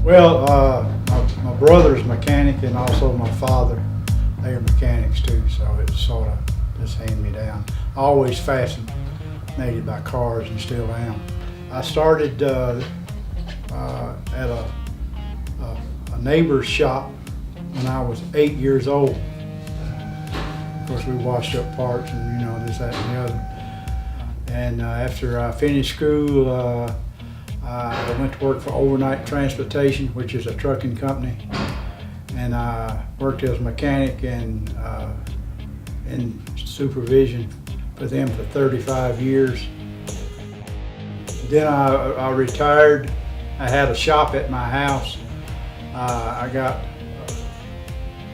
Well, my brother's mechanic and also my father, they are mechanics too, so it's sort of just hand me down. I always fascinated by cars and still am. I started at a neighbor's shop when I was 8 years old. Of course, we washed up parts and this, that, and the other. And after I finished school, I went to work for Overnight Transportation, which is a trucking company. And I worked as a mechanic and in supervision for them for 35 years. Then I retired. I had a shop at my house. I got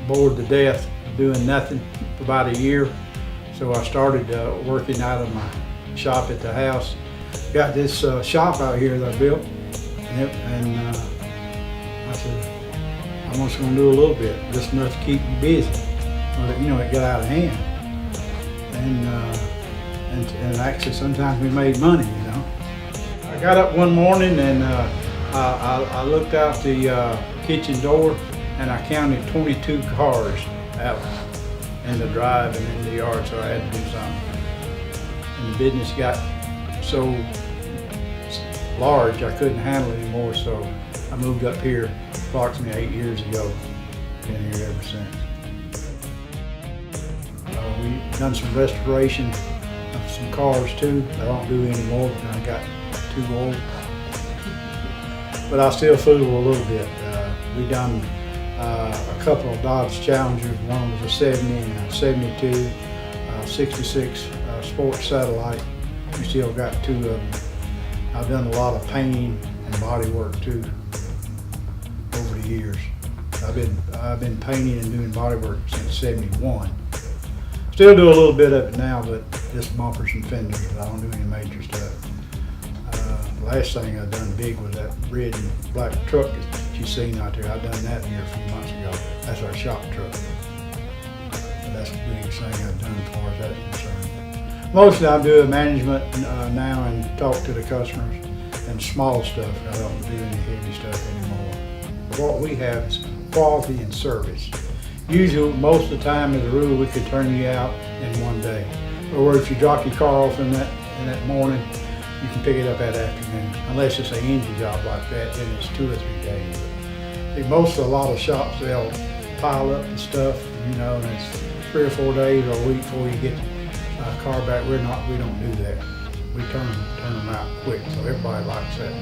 bored to death doing nothing for about a year. So I started working out of my shop at the house. Got this shop out here that I built. And I said, I'm just going to do a little bit, just enough to keep me busy. But, it got out of hand. And actually sometimes we made money, I got up one morning and I looked out the kitchen door and I counted 22 cars out in the drive and in the yard, so I had to do something. And the business got so large I couldn't handle it anymore, so I moved up here approximately 8 years ago. Been here ever since. We've done some restoration of some cars too. I don't do anymore because I got too old. But I still fool a little bit. We've done a couple of Dodge Challengers. One was a 70 and a 72, 66 Sports Satellite. We still got two of them. I've done a lot of painting and body work too over the years. I've been painting and doing body work since '71. Still do a little bit of it now, but just bumpers and fenders. I don't do any major stuff. Last thing I done big was that red and black truck that you seen out there. I done that here a few months ago. That's our shop truck. But that's the biggest thing I've done as far as that's concerned. Mostly I do management now and talk to the customers and small stuff. I don't do any heavy stuff anymore. What we have is quality and service. Usually, most of the time, as a rule, we could turn you out in one day. Or if you drop your car off in that morning, you can pick it up that afternoon. Unless it's an engine job like that, then it's 2 or 3 days. A lot of shops, they'll pile up the stuff, and it's 3 or 4 days or a week before you get the car back. We don't do that. We turn them out quick, so everybody likes that.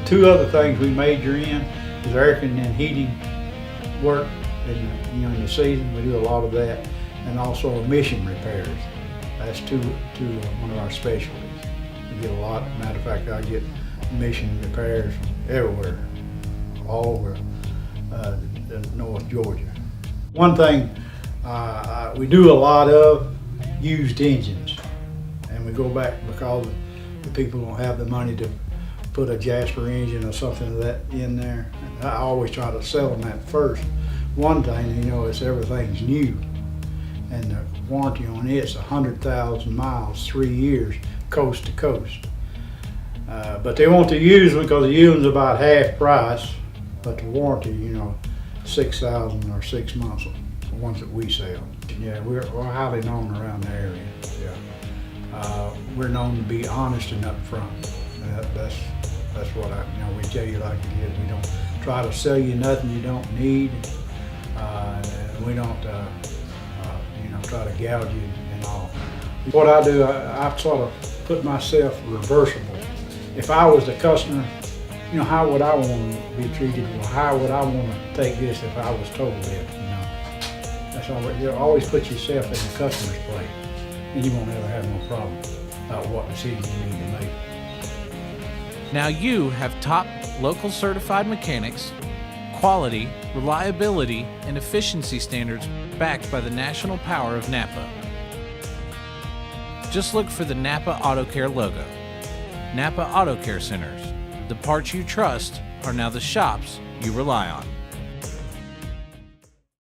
2 other things we major in is air conditioning and heating work. In the season, we do a lot of that, and also emission repairs. That's one of our specialties. We get a lot. Matter of fact, I get emission repairs from everywhere, all over North Georgia. One thing we do a lot of used engines, and we go back because the people don't have the money to put a Jasper engine or something of that in there. And I always try to sell them that first. One thing, it's everything's new, and the warranty on it's 100,000 miles, 3 years, coast to coast. But they want to use them because the used one's about half price, but the warranty, 6,000 or 6 months, the ones that we sell. Yeah, we're highly known around the area. Yeah, we're known to be honest and upfront. That's what we tell you like it is. We don't try to sell you nothing you don't need. And we don't, try to gouge you and all. What I do, I sort of put myself reversible. If I was the customer, how would I want to be treated? Or how would I want to take this if I was told this? That's all. You always put yourself in the customer's place, and you won't ever have no problem about what decision you need to make. Now you have top local certified mechanics, quality, reliability, and efficiency standards backed by the national power of NAPA. Just look for the NAPA AutoCare logo. NAPA AutoCare Centers. The parts you trust are now the shops you rely on.